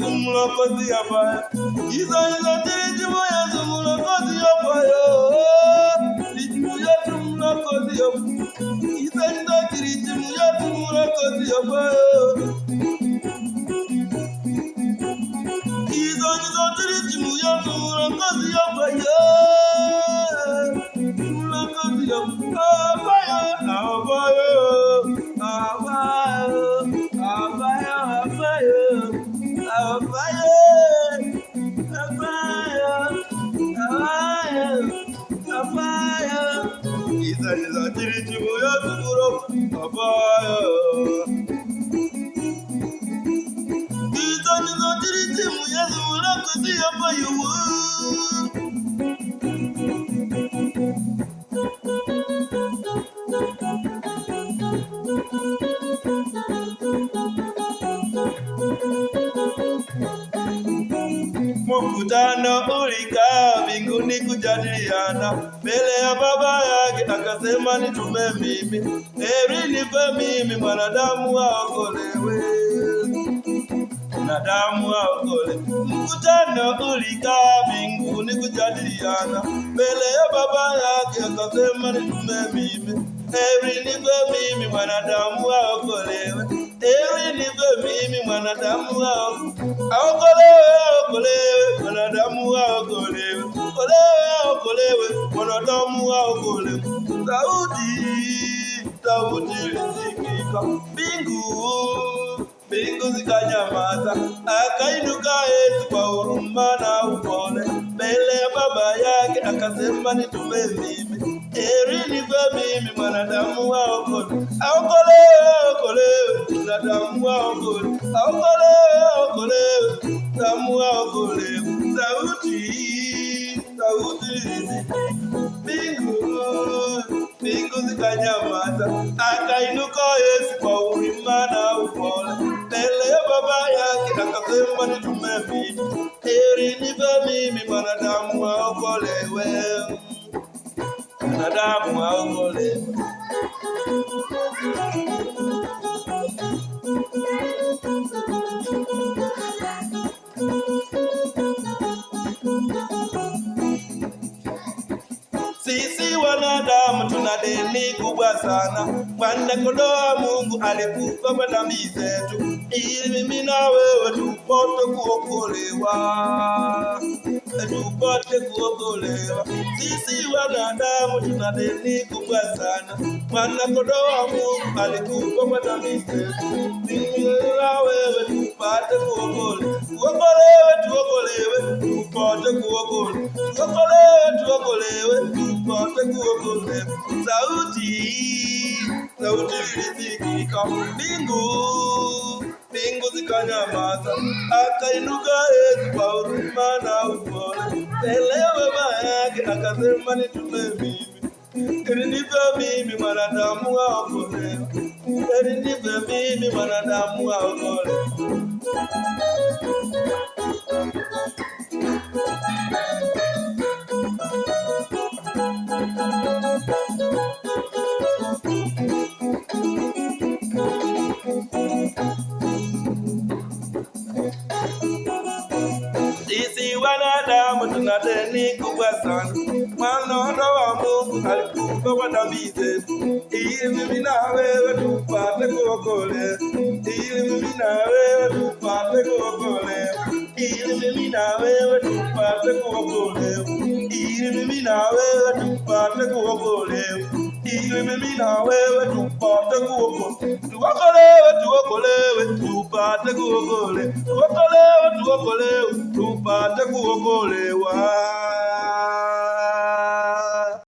Yesu Mwokozi hapa. Hizo tiritimu Yesu Mwokozi hapa yo. Tiritimu Yesu Mwokozi hapa. Hizo tiritimu Yesu Mwokozi hapa yo. Hizo tiritimu Yesu Mwokozi hapa yo. Mwokozi hapa yo. Mkutano ulikaa mbinguni kujadiliana, mbele ya Baba yake akasema nitume mimi, heri nipe mimi mwanadamu aokolewe, mwanadamu aokolewe. Mkutano ulikaa mbinguni kujadiliana, mbele ya Baba yake akasema nitume mimi, heri nipe mimi mwanadamu aokolewe, heri nipe mimi mwanadamu aokolewe, mwanadamu aokolewe, mwanadamu aokolewe. Sauti ilisikika, mbingu zikanyamaza, akainuka Yesu kwa huruma na upole, mbele ya Baba yake akasema nitume mimi, heri nipe mimi mwanadamu aokolewe, mwanadamu aokolewe, mwanadamu aokolewe. Sauti ilisikika, mbingu zikanyamaza, akainuka Yesu kwa huruma na upole, mbele ya Baba yake akasema nitume mimi, heri nipe mimi mwanadamu aokolewe, mwanadamu aokolewe. Sisi wanadamu tuna deni kubwa sana. Mwana-Kondoo wa Mungu alikufa kwa dhambi zetu, ili mimi na wewe tupate kuokolewa, tupate kuokolewa. Sisi wanadamu tuna deni kubwa sana. Mwana-Kondoo wa Mungu alikufa kwa dhambi zetu, ili mimi na wewe tupate kuokolewa, tupate kuokolewa, tupate kuokolewa. Sauti ilisikika, mbingu zikanyamaza, akainuka Yesu kwa huruma na upole, mbele ya Baba yake akasema nitume mimi, heri nipe mimi mwanadamu aokolewe, heri nipe mimi mwanadamu aokolewe. Sisi wanadamu tuna deni kubwa sana. Mwana-Kondoo wa Mungu alikufa kwa dhambi zetu, ili mimi na wewe tupate kuokolewa, ili mimi na wewe tupate kuokolewa, ili mimi na wewe tupate kuokolewa, ili mimi na wewe tupate kuokolewa, ili mimi na wewe tupate kuokolewa, tupate kuokolewa, tupate kuokolewa.